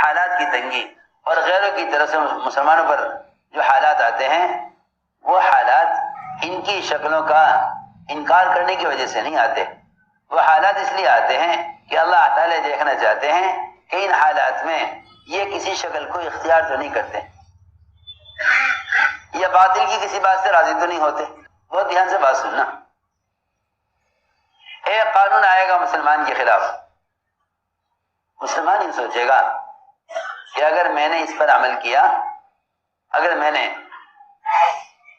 حالات کی تنگی اور غیروں کی طرف سے مسلمانوں پر جو حالات آتے ہیں وہ حالات ان کی شکلوں کا انکار کرنے کی وجہ سے نہیں آتے. وہ حالات اس لیے آتے ہیں کہ اللہ تعالیٰ دیکھنا چاہتے ہیں کہ ان حالات میں یہ کسی شکل کو اختیار تو نہیں کرتے یا باطل کی کسی بات سے راضی تو نہیں ہوتے. بہت دھیان سے بات سننا. ایک قانون آئے گا مسلمان کے خلاف. مسلمان یہ سوچے گا کہ اگر میں نے اس پر عمل کیا، اگر میں نے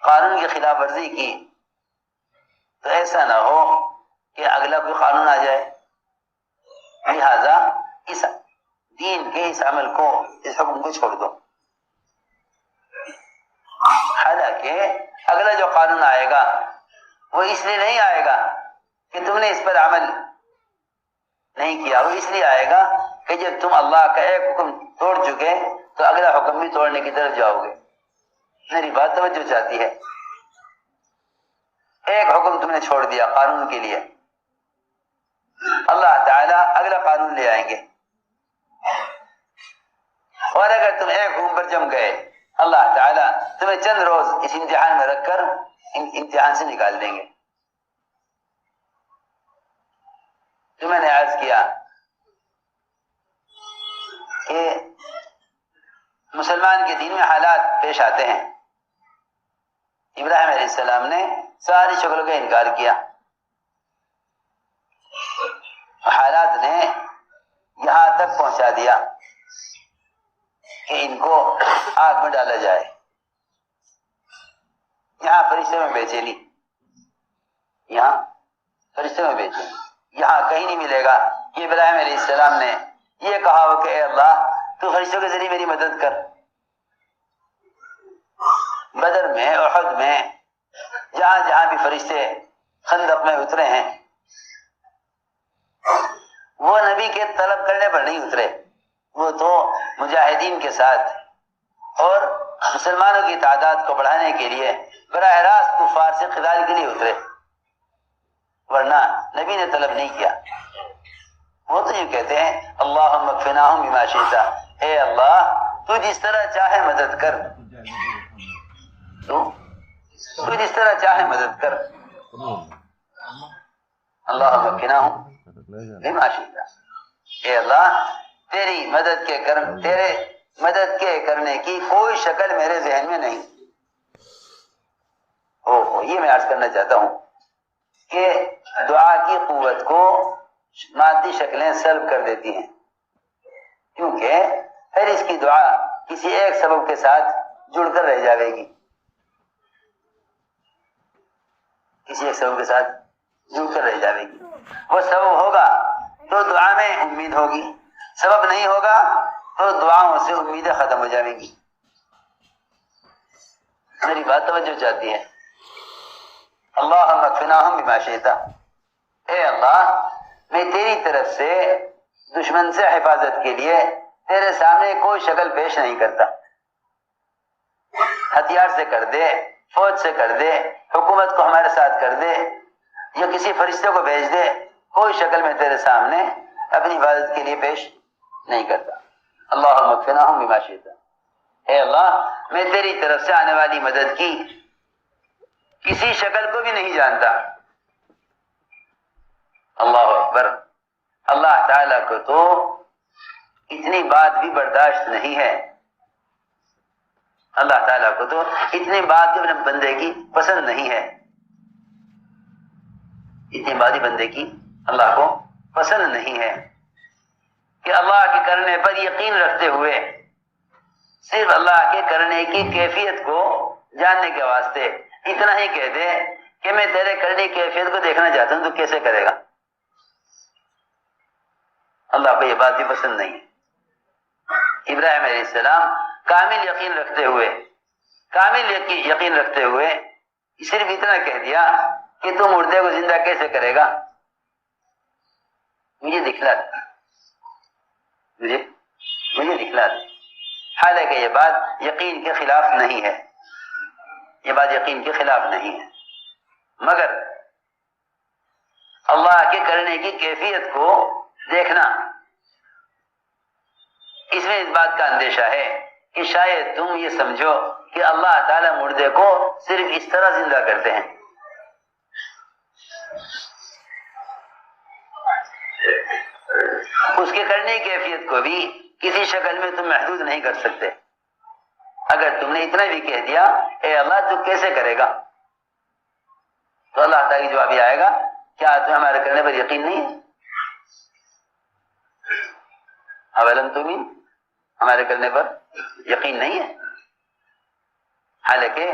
قانون کی خلاف ورزی کی تو ایسا نہ ہو کہ اگلا کوئی قانون آ جائے، لہذا اس دین کے اس عمل کو، اس حکم کو چھوڑ دو. حالانکہ اگلا جو قانون آئے گا وہ اس لیے نہیں آئے گا کہ تم نے اس پر عمل نہیں کیا، وہ اس لیے آئے گا کہ جب تم اللہ کا ایک حکم توڑ چکے تو اگلا حکم بھی توڑنے کی طرف جاؤ گے. میری بات توجہ چاہتی ہے. ایک حکم تم نے چھوڑ دیا قانون کے لیے، اللہ تعالیٰ اگلا قانون لے آئیں گے. اور اگر تم ایک حکم پر جم گئے، اللہ تعالیٰ تمہیں چند روز اس امتحان میں رکھ کر امتحان سے نکال دیں گے. تو میں نے عرض کیا کہ مسلمان کے دین میں حالات پیش آتے ہیں. ابراہیم علیہ السلام نے ساری شکلوں کا انکار کیا. حالات نے یہاں تک پہنچا دیا کہ ان کو آگ میں ڈالا جائے. یہاں فرشتے میں بے چینی، یہاں فرشتے میں بے چینی. یہاں کہیں نہیں ملے گا کہ ابراہیم علیہ السلام نے یہ کہا ہو کہ اے اللہ تو فرشتوں کے ذریعے میری مدد کر. بدر میں، احد میں، جہاں جہاں بھی فرشتے خندق میں اترے ہیں وہ نبی کے طلب کرنے پر نہیں اترے، وہ تو مجاہدین کے ساتھ اور مسلمانوں کی تعداد کو بڑھانے کے لیے براہ راست کفار سے قتال کے لیے اترے، ورنہ نبی نے طلب نہیں کیا. وہ تو یہ کہتے ہیں اللہم اکفناہم بما شئت، اے اللہ تو جس طرح چاہے مدد کر، تو جس طرح چاہے مدد کر. اللہم اکفناہم بما شئت، اے اللہ تیری مدد کے تیرے مدد کے کرنے کی کوئی شکل میرے ذہن میں نہیں. یہ میں عرض کرنا چاہتا ہوں کہ دعا کی قوت کو مادی شکلیں سلب کر دیتی ہیں، کیونکہ پھر اس کی دعا کسی ایک سبب کے ساتھ جڑ کر رہ جائے گی، کسی ایک سبب کے ساتھ جڑ کر رہ جائے گی. وہ سبب ہوگا تو دعا میں امید ہوگی، سبب نہیں ہوگا تو دعاؤں سے امیدیں ختم ہو جائیں گی. میری بات توجہ چاہتی ہے. اللہم اکفناہم بما شئت، اے اللہ میں تیری طرف سے دشمن سے حفاظت کے لیے تیرے سامنے کوئی شکل پیش نہیں کرتا. ہتھیار سے کر دے، فوج سے کر دے، حکومت کو ہمارے ساتھ کر دے یا کسی فرشتے کو بھیج دے، کوئی شکل میں تیرے سامنے اپنی حفاظت کے لیے پیش نہیں کرتا. اللہم اکفناہم بما شئت، اے اللہ میں تیری طرف سے آنے والی مدد کی کسی شکل کو بھی نہیں جانتا. اللہ اکبر. اللہ تعالیٰ کو تو اتنی بات بھی برداشت نہیں ہے، اللہ تعالیٰ کو تو اتنی بات بھی بندے کی پسند نہیں ہے. اتنی بات بھی بندے کی اللہ کو پسند نہیں ہے کہ اللہ کے کرنے پر یقین رکھتے ہوئے صرف اللہ کے کرنے کی کیفیت کو جاننے کے واسطے اتنا ہی کہہ دے کہ میں تیرے کرنے کی کیفیت کو دیکھنا چاہتا ہوں، تو کیسے کرے گا؟ اللہ کو یہ بات بھی پسند نہیں. ابراہیم علیہ السلام کامل یقین رکھتے ہوئے صرف اتنا کہہ دیا کہ تم مردے کو زندہ کیسے کرے گا؟ مجھے دکھلا دے. حالانکہ یہ بات یقین کے خلاف نہیں ہے، یہ بات یقین کے خلاف نہیں ہے، مگر اللہ کے کرنے کی کیفیت کو دیکھنا اس میں اس بات کا اندیشہ ہے کہ شاید تم یہ سمجھو کہ اللہ تعالیٰ مردے کو صرف اس طرح زندہ کرتے ہیں، اس کے کرنے کی کیفیت کو بھی کسی شکل میں تم محدود نہیں کر سکتے۔ اگر تم نے اتنا بھی کہہ دیا اے اللہ تو کیسے کرے گا، تو اللہ تعالیٰ کی جواب یہ آئے گا کیا تمہیں ہمارے کرنے پر یقین نہیں ہے؟ اولم تمہیں ہمارے کرنے پر یقین نہیں ہے؟ حالانکہ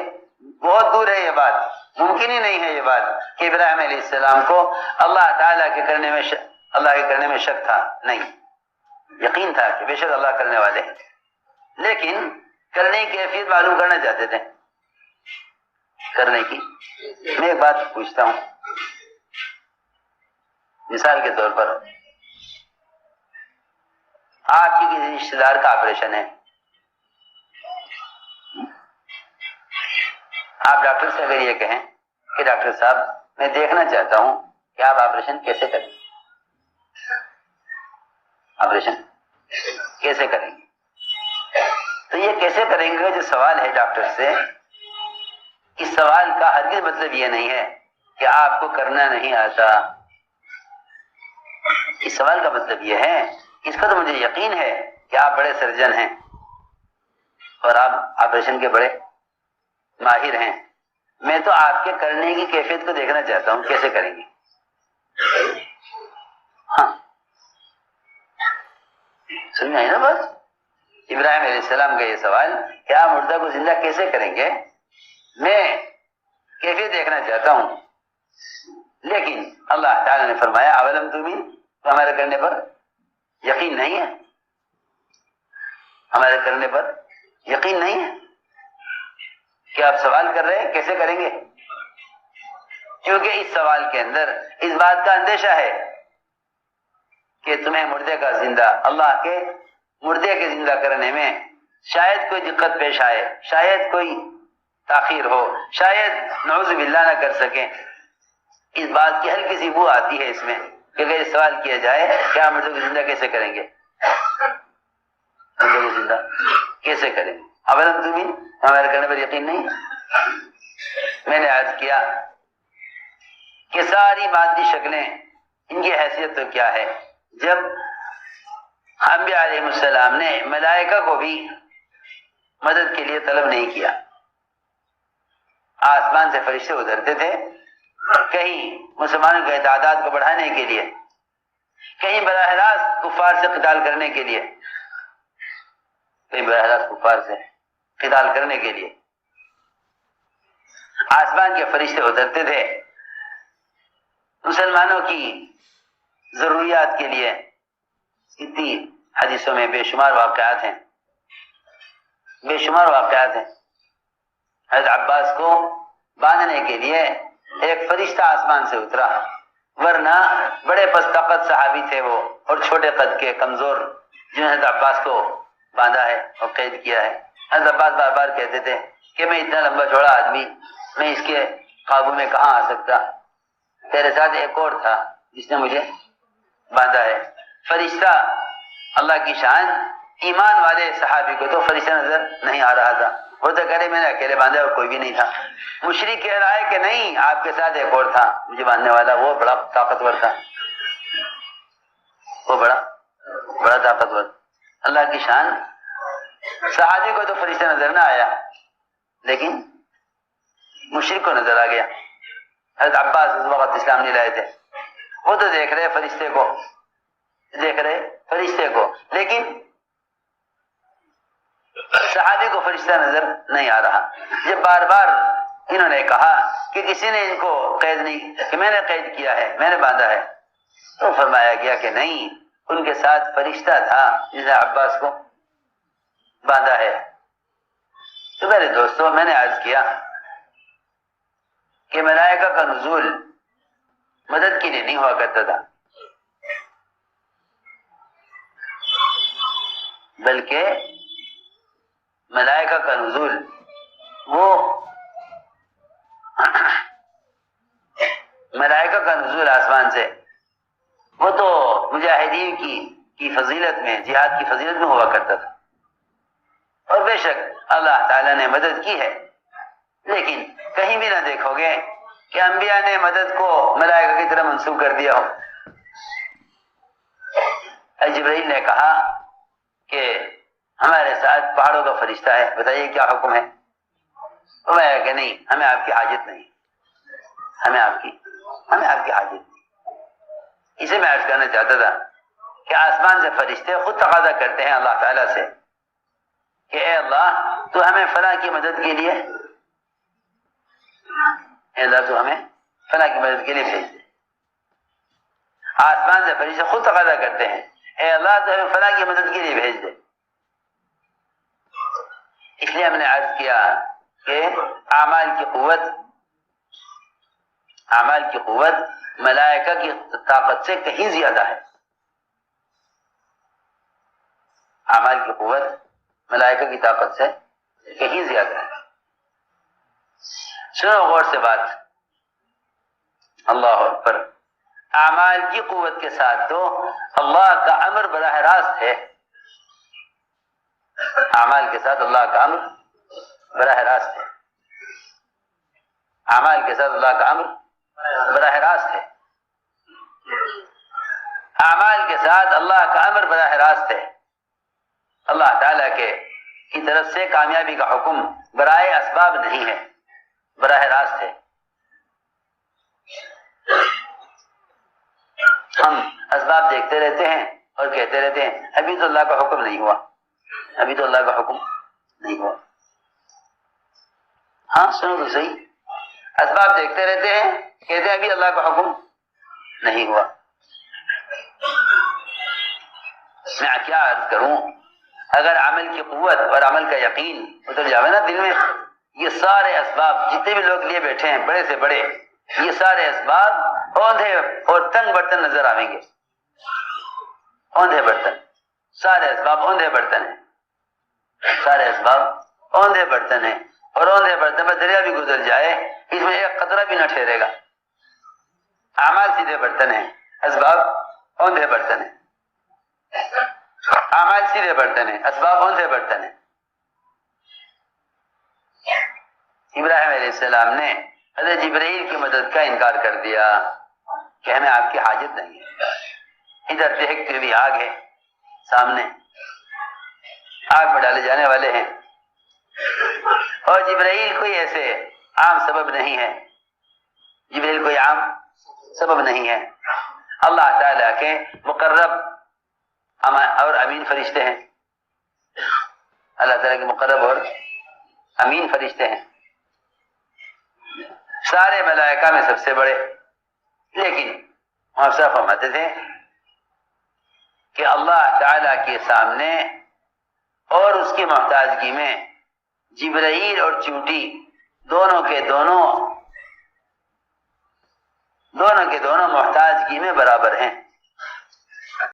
بہت دور ہے یہ بات، ممکن ہی نہیں ہے یہ بات کہ ابراہیم علیہ السلام کو اللہ تعالیٰ کے کرنے میں اللہ کے کرنے میں شک تھا، نہیں، یقین تھا کہ بے شک اللہ کرنے والے ہیں، لیکن کرنے کی کیفیت معلوم کرنا چاہتے تھے۔ کرنے کی میں ایک بات پوچھتا ہوں، مثال کے طور پر آپ کی کسی رشتے دار کا آپریشن ہے، آپ ڈاکٹر سے اگر یہ کہیں کہ ڈاکٹر صاحب میں دیکھنا چاہتا ہوں کہ آپ آپریشن کیسے کریں گے، آپریشن کیسے کریں گے، تو یہ کیسے کریں گے جو سوال ہے ڈاکٹر سے، اس سوال کا ہرگز مطلب یہ نہیں ہے کہ آپ کو کرنا نہیں آتا۔ اس سوال کا مطلب یہ ہے، اس کا تو مجھے یقین ہے کہ آپ بڑے سرجن ہیں اور آپ آپریشن کے بڑے ماہر ہیں، میں تو آپ کے کرنے کی کیفیت کو دیکھنا چاہتا ہوں کیسے کریں گے۔ ہاں سمجھ آئی نا بات؟ ابراہیم علیہ السلام کا یہ سوال کہ آپ مردہ کو زندہ کیسے کریں گے، میں کیفیت دیکھنا چاہتا ہوں، لیکن اللہ تعالی نے فرمایا اولم تمہیں ہمارے کرنے پر یقین نہیں ہے، ہمارے کرنے پر یقین نہیں ہے کہ آپ سوال کر رہے ہیں کیسے کریں گے، کیونکہ اس سوال کے اندر اس بات کا اندیشہ ہے کہ تمہیں مردے کا زندہ، اللہ کے مردے کے زندہ کرنے میں شاید کوئی دقت پیش آئے، شاید کوئی تاخیر ہو، شاید نعوذ باللہ نہ کر سکیں، اس بات کی ہلکی سی بو آتی ہے اس میں کہ اگر سوال کیا جائے کہ آپ مردے کو زندہ کیسے کریں گے، مردے کو زندہ کیسے کریں گے، اولم تمہیں ہمارے کرنے پر یقین نہیں۔ میں نے عرض کیا کہ ساری مادی شکلیں ان کی حیثیت تو کیا ہے، جب انبیاء علیہ السلام نے ملائکہ کو بھی مدد کے لیے طلب نہیں کیا، آسمان سے فرشتے اترتے تھے، کہیں مسلمانوں کی تعداد کو بڑھانے کے لیے، کہیں براہ راست کفار سے قتال کرنے کے لیے، کہیں براہ راست کفار سے قتال کرنے کے لیے آسمان کے فرشتے اترتے تھے، مسلمانوں کی ضروریات کے لیے۔ اتنی حدیثوں میں بے شمار واقعات ہیں، بے شمار واقعات ہیں۔ حضرت عباس کو باندھنے کے لیے ایک فرشتہ آسمان سے اترا، ورنہ بڑے پستقت صحابی تھے وہ، اور چھوٹے قد کے کمزور، جنہوں نے حضرت عباس کو باندھا ہے اور قید کیا ہے۔ حضرت عباس بار بار کہتے تھے کہ میں اتنا لمبا چوڑا آدمی، میں اس کے قابو میں کہاں آ سکتا، تیرے ساتھ ایک اور تھا جس نے مجھے باندھا ہے۔ فرشتہ اللہ کی شان، ایمان والے صحابی کو تو فرشتہ نظر نہیں آ رہا تھا، وہ تو کہہ رہے میں نے اکیلے باندھا اور کوئی بھی نہیں تھا۔ مشرک کہہ رہا ہے کہ نہیں آپ کے ساتھ ایک اور تھا مجھے باندھنے والا، وہ بڑا طاقتور تھا، وہ بڑا طاقتور۔ اللہ کی شان، صحابی کو تو فرشتہ نظر نہ آیا لیکن مشرک کو نظر آ گیا۔ حضرت عباس اس وقت اسلام نہیں لائے تھے، وہ تو دیکھ رہے فرشتے کو، لیکن صحابی کو فرشتہ نظر نہیں آ رہا۔ جب بار بار انہوں نے کہا کہ کسی نے ان کو قید نہیں، کہ میں نے قید کیا ہے، میں نے باندھا ہے، تو فرمایا گیا کہ نہیں، ان کے ساتھ فرشتہ تھا جس نے عباس کو باندھا ہے۔ تو میرے دوستوں، میں نے عرض کیا کہ ملائکہ کا نزول مدد کے لیے نہیں ہوا کرتا تھا، بلکہ ملائکہ کا نزول ملائکہ کا نزول آسمان سے وہ تو مجاہدین کی کی فضیلت میں، جہاد کی فضیلت میں ہوا کرتا تھا، اور بے شک اللہ تعالیٰ نے مدد کی ہے، لیکن کہیں بھی نہ دیکھو گے کہ انبیاء نے مدد کو ملائکہ کی طرح منسوب کر دیا ہو۔ جبرائیل نے کہا کہ ہمارے ساتھ پہاڑوں کا فرشتہ ہے، بتائیے کیا حکم ہے؟ فرمایا کہ نہیں، ہمیں آپ کی حاجت نہیں، ہمیں آپ کی حاجت نہیں۔ اسے میں عرض کرنا چاہتا تھا کہ آسمان سے فرشتے خود تقاضا کرتے ہیں اللہ تعالیٰ سے کہ اے اللہ تو ہمیں فلاں کی مدد کے لیے، اے اللہ تو ہمیں فلاں کی مدد کے لیے بھیج دے۔ آسمان سے فرشتے خود تقاضا کرتے ہیں اے اللہ تو ہمیں فلاں کی مدد کے لیے بھیج دے۔ اس لیے ہم نے عرض کیا کہ اعمال کی قوت ملائکہ کی طاقت سے کہیں زیادہ ہے۔ اعمال کی قوت ملائکہ کی طاقت سے کہیں زیادہ ہے۔ سنو غور سے بات، اللہ اکبر، اعمال کی قوت کے ساتھ تو اللہ کا امر براہ راست ہے، اعمال کے ساتھ اللہ کا امر براہ راست ہے، اعمال کے ساتھ اللہ کا امر براہ راست ہے، اعمال کے ساتھ اللہ کا امر براہ راست ہے۔ اللہ تعالیٰ کی طرف سے کامیابی کا حکم برائے اسباب نہیں ہے، براہ راست ہے۔ ہم اسباب دیکھتے رہتے ہیں اور کہتے رہتے ہیں ابھی تو اللہ کا حکم نہیں ہوا، ابھی تو اللہ کا حکم نہیں ہوا۔ ہاں سنو تو صحیح، اسباب دیکھتے رہتے ہیں، کہتے ہیں ابھی اللہ کا حکم نہیں ہوا۔ میں کیا عرض کروں، اگر عمل کی قوت اور عمل کا یقین اتر جاوے نا دل میں، یہ سارے اسباب جتنے بھی لوگ لیے بیٹھے ہیں بڑے سے بڑے، یہ سارے اسباب اوندھے اور تنگ برتن نظر آئیں گے، اوندھے برتن، سارے اسباب اوندھے برتن ہیں، سارے اسباب اوندھے برتن ہیں، اور اوندھے برتن پر دریا بھی گزر جائے اس میں ایک قطرہ بھی نہ ٹھہرے گا۔ اعمال سیدھے برتن ہیں، اسباب اوندھے برتن ہیں، اعمال سیدھے برتن ہیں، اسباب اوندھے برتن ہیں۔ ابراہیم علیہ السلام نے حضرت جبرائیل کی مدد کا انکار کر دیا کہ ہمیں آپ کی حاجت نہیں ہے۔ ادھر دہکتی ہوئی آگ ہے سامنے، آگ میں ڈالے جانے والے ہیں، اور جبرائیل کوئی ایسے عام سبب نہیں ہے، جبرائیل کوئی عام سبب نہیں ہے، اللہ تعالیٰ کے مقرب اور امین فرشتے ہیں، اللہ تعالیٰ کے مقرب اور امین فرشتے ہیں، سارے ملائکہ میں سب سے بڑے۔ لیکن حافظہ فرماتے تھے کہ اللہ تعالیٰ کے سامنے اور اس کی محتاجگی میں جبرائیل اور چونٹی دونوں کے دونوں محتاجگی میں برابر ہیں۔